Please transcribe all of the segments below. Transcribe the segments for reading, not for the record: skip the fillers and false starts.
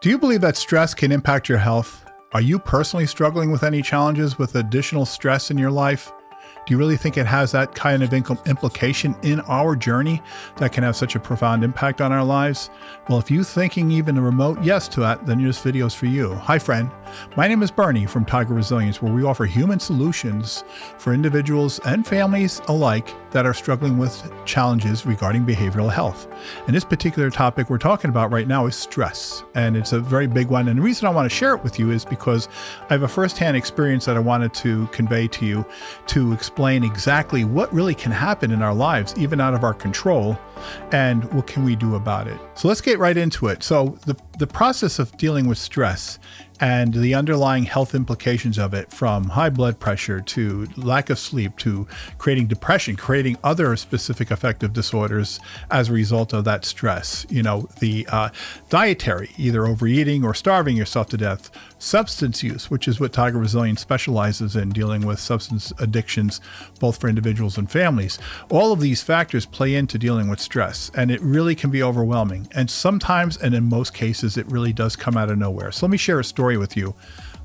Do you believe that stress can impact your health? Are you personally struggling with any challenges with additional stress in your life? Do you really think it has that kind of implication in our journey that can have such a profound impact on our lives? Well, if you're thinking even a remote yes to that, then this video is for you. Hi, friend. My name is Bernie from Tiger Resilience, where we offer human solutions for individuals and families alike that are struggling with challenges regarding behavioral health. And this particular topic we're talking about right now is stress, and it's a very big one. And the reason I want to share it with you is because I have a firsthand experience that I wanted to convey to you to explain exactly what really can happen in our lives, even out of our control, and what can we do about it. So let's get right into it. So the process of dealing with stress and the underlying health implications of it, from high blood pressure to lack of sleep to creating depression, creating other specific affective disorders as a result of that stress. The dietary, either overeating or starving yourself to death, substance use, which is what Tiger Resilience specializes in, dealing with substance addictions, both for individuals and families. All of these factors play into dealing with stress, and it really can be overwhelming. And sometimes, and in most cases, it really does come out of nowhere. So let me share a story with you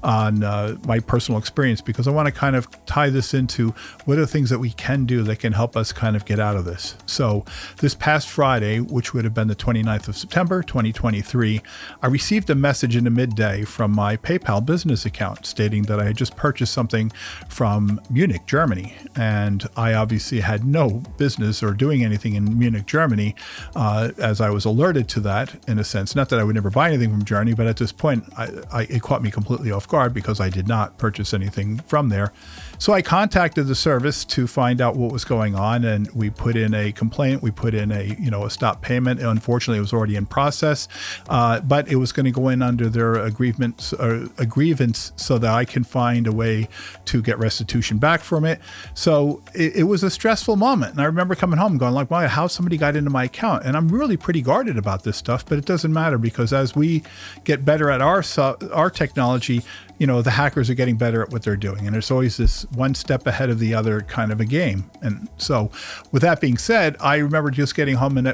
on my personal experience, because I want to kind of tie this into what are the things that we can do that can help us kind of get out of this. So this past Friday, which would have been the 29th of September, 2023, I received a message in the midday from my PayPal business account stating that I had just purchased something from Munich, Germany. And I obviously had no business or doing anything in Munich, Germany, as I was alerted to that, in a sense. Not that I would never buy anything from Germany, but at this point, it caught me completely off guard because I did not purchase anything from there. So I contacted the service to find out what was going on, and we put in a complaint. We put in a stop payment. Unfortunately, it was already in process, but it was going to go in under their a grievance so that I can find a way to get restitution back from it. So it was a stressful moment. And I remember coming home going like, wow, how somebody got into my account? And I'm really pretty guarded about this stuff, but it doesn't matter, because as we get better at our technology, the hackers are getting better at what they're doing. And there's always this one step ahead of the other kind of a game. And so with that being said, I remember just getting home, and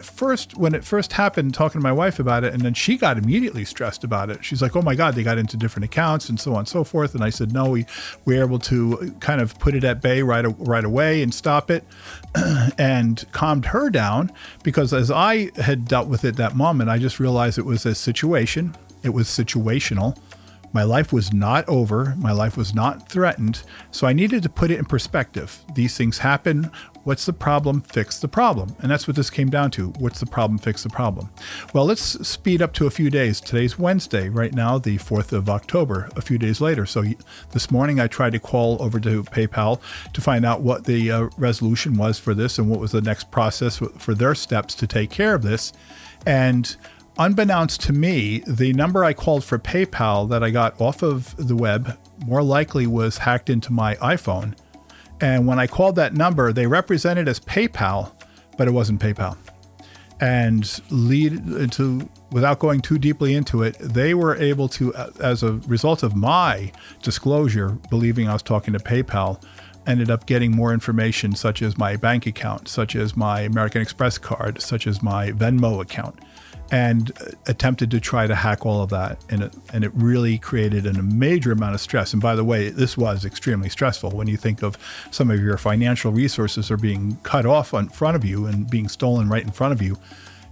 when it first happened, talking to my wife about it, and then she got immediately stressed about it. She's like, oh my God, they got into different accounts and so on and so forth. And I said, no, we were able to kind of put it at bay right away and stop it and calmed her down, because as I had dealt with it that moment, I just realized it was a situation. It was situational. My life was not over. My life was not threatened. So I needed to put it in perspective. These things happen. What's the problem? Fix the problem. And that's what this came down to. What's the problem? Fix the problem. Well, let's speed up to a few days. Today's Wednesday, right now, the 4th of October, a few days later. So this morning I tried to call over to PayPal to find out what the resolution was for this and what was the next process for their steps to take care of this. And unbeknownst to me, the number I called for PayPal that I got off of the web more likely was hacked into my iPhone. And when I called that number, they represented as PayPal, but it wasn't PayPal. And without going too deeply into it, they were able to, as a result of my disclosure, believing I was talking to PayPal, ended up getting more information, such as my bank account, such as my American Express card, such as my Venmo account, and attempted to try to hack all of that. And it really created a major amount of stress. And by the way, this was extremely stressful when you think of some of your financial resources are being cut off in front of you and being stolen right in front of you.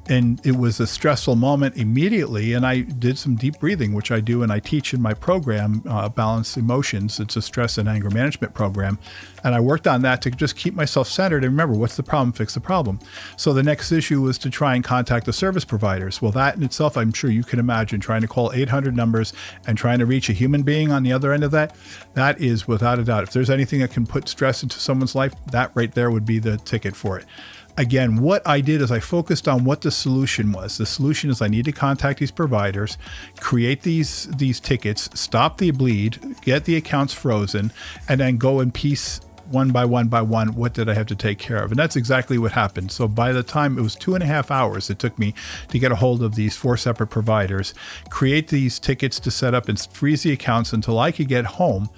And it was a stressful moment immediately. And I did some deep breathing, which I do and I teach in my program, Balance Emotions. It's a stress and anger management program. And I worked on that to just keep myself centered and remember, what's the problem? Fix the problem. So the next issue was to try and contact the service providers. Well, that in itself, I'm sure you can imagine, trying to call 800 numbers and trying to reach a human being on the other end of that. That is without a doubt, if there's anything that can put stress into someone's life, that right there would be the ticket for it. Again, what I did is I focused on what the solution was. The solution is I need to contact these providers, create these tickets, stop the bleed, get the accounts frozen, and then go in piece one by one, what did I have to take care of? And that's exactly what happened. So by the time it was 2.5 hours, it took me to get a hold of these 4 separate providers, create these tickets to set up and freeze the accounts until I could get home,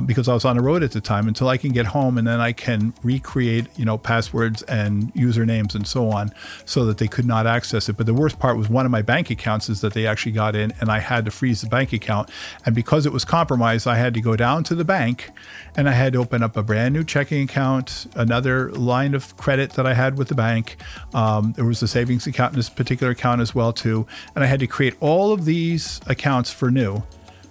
because I was on the road at the time, until I can get home and then I can recreate, passwords and usernames and so on so that they could not access it. But the worst part was one of my bank accounts is that they actually got in and I had to freeze the bank account. And because it was compromised, I had to go down to the bank and I had to open up a brand new checking account, another line of credit that I had with the bank. There was a savings account in this particular account as well too. And I had to create all of these accounts for new.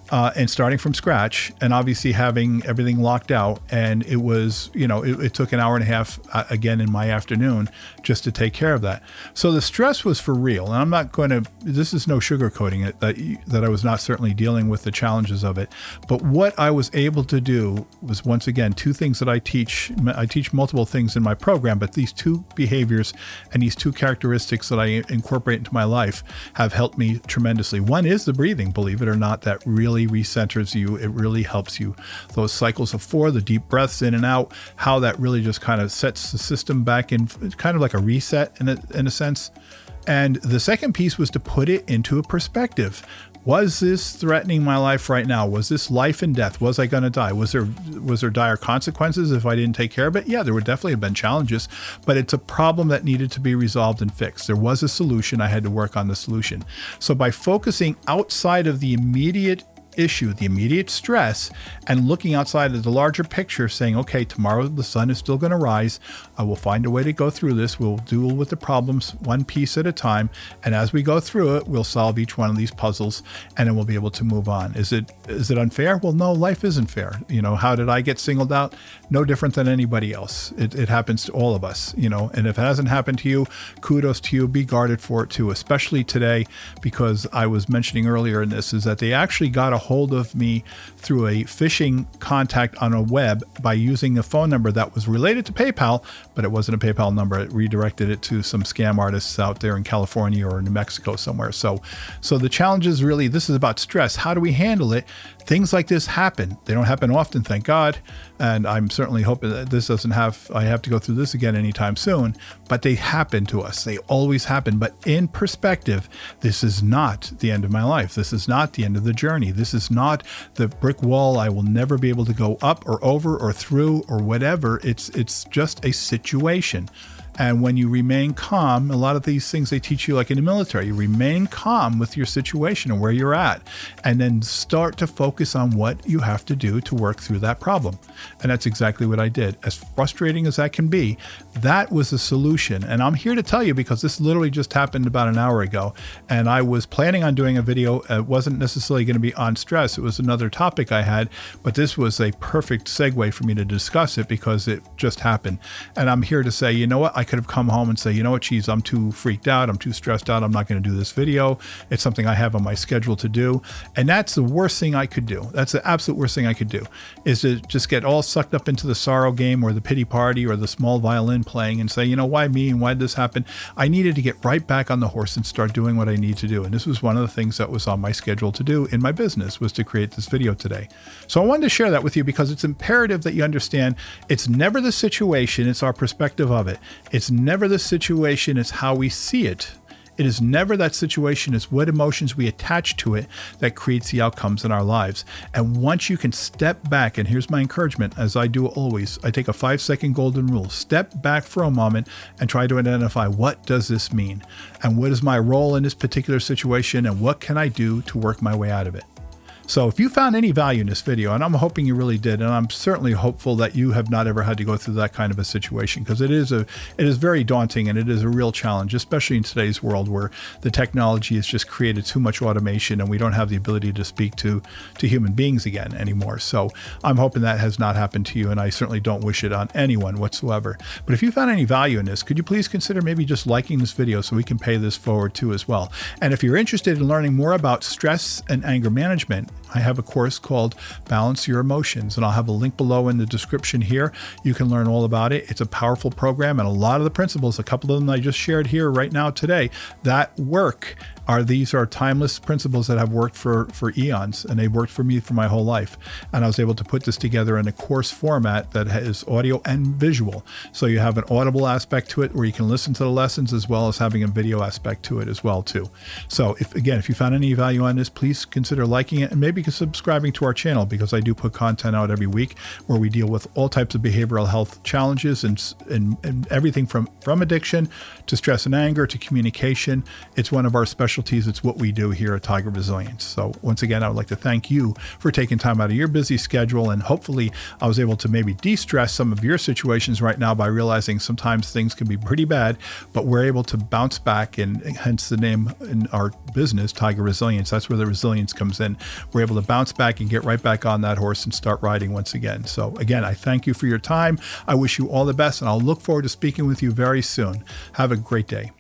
And starting from scratch, and obviously having everything locked out. And it was, it took an hour and a half again in my afternoon just to take care of that. So the stress was for real. And I'm not going to, this is no sugarcoating it, that I was not certainly dealing with the challenges of it. But what I was able to do was, once again, two things that I teach. I teach multiple things in my program, but these two behaviors and these two characteristics that I incorporate into my life have helped me tremendously. One is the breathing, believe it or not, that really recenters you. It really helps you. Those cycles of 4, the deep breaths in and out, how that really just kind of sets the system back in, kind of like a reset in a sense. And the second piece was to put it into a perspective. Was this threatening my life right now? Was this life and death? Was I going to die? Was there dire consequences if I didn't take care of it? Yeah, there would definitely have been challenges, but it's a problem that needed to be resolved and fixed. There was a solution. I had to work on the solution. So by focusing outside of the immediate issue, the immediate stress, and looking outside of the larger picture, saying, okay, tomorrow the sun is still going to rise. I will find a way to go through this. We'll deal with the problems one piece at a time. And as we go through it, we'll solve each one of these puzzles and then we'll be able to move on. Is it unfair? Well, no, life isn't fair. How did I get singled out? No different than anybody else. It happens to all of us, and if it hasn't happened to you, kudos to you. Be guarded for it too, especially today, because I was mentioning earlier in this is that they actually got a hold of me through a phishing contact on a web by using a phone number that was related to PayPal, but it wasn't a PayPal number. It redirected it to some scam artists out there in California or New Mexico somewhere. So the challenge is really, this is about stress. How do we handle it? Things like this happen. They don't happen often, thank God. And I'm certainly hoping that this I have to go through this again anytime soon, but they happen to us. They always happen. But in perspective, this is not the end of my life. This is not the end of the journey. This is not the brick wall I will never be able to go up or over or through or whatever. It's just a situation. And when you remain calm, a lot of these things they teach you, like in the military, you remain calm with your situation and where you're at, and then start to focus on what you have to do to work through that problem. And that's exactly what I did. As frustrating as that can be, that was the solution. And I'm here to tell you, because this literally just happened about an hour ago, and I was planning on doing a video. It wasn't necessarily going to be on stress. It was another topic I had, but this was a perfect segue for me to discuss it because it just happened. And I'm here to say, you know what? I could have come home and say, you know what, geez, I'm too freaked out. I'm too stressed out. I'm not going to do this video. It's something I have on my schedule to do. And that's the worst thing I could do. That's the absolute worst thing I could do, is to just get all sucked up into the sorrow game or the pity party or the small violin playing and say, why me and why did this happen? I needed to get right back on the horse and start doing what I need to do. And this was one of the things that was on my schedule to do in my business, was to create this video today. So I wanted to share that with you because it's imperative that you understand it's never the situation, it's our perspective of it. It's never the situation, it's how we see it. It is never that situation, it's what emotions we attach to it that creates the outcomes in our lives. And once you can step back, and here's my encouragement, as I do always, I take a 5-second golden rule. Step back for a moment and try to identify, what does this mean? And what is my role in this particular situation? And what can I do to work my way out of it? So if you found any value in this video, and I'm hoping you really did, and I'm certainly hopeful that you have not ever had to go through that kind of a situation, because it is very daunting and it is a real challenge, especially in today's world where the technology has just created too much automation and we don't have the ability to speak to human beings again anymore. So I'm hoping that has not happened to you, and I certainly don't wish it on anyone whatsoever. But if you found any value in this, could you please consider maybe just liking this video so we can pay this forward too as well. And if you're interested in learning more about stress and anger management, I have a course called Balance Your Emotions, and I'll have a link below in the description here. You can learn all about it. It's a powerful program, and a lot of the principles, a couple of them I just shared here right now today, that work these are timeless principles that have worked for eons, and they worked for me for my whole life. And I was able to put this together in a course format that is audio and visual. So you have an audible aspect to it where you can listen to the lessons, as well as having a video aspect to it as well too. So if you found any value on this, please consider liking it and maybe maybe subscribing to our channel, because I do put content out every week where we deal with all types of behavioral health challenges and everything from addiction to stress and anger to communication. It's one of our specialties. It's what we do here at Tiger Resilience. So once again, I would like to thank you for taking time out of your busy schedule, and hopefully I was able to maybe de-stress some of your situations right now by realizing sometimes things can be pretty bad, but we're able to bounce back, and hence the name in our business, Tiger Resilience. That's where the resilience comes in. We're able to bounce back and get right back on that horse and start riding once again. So again, I thank you for your time. I wish you all the best, and I'll look forward to speaking with you very soon. Have a great day.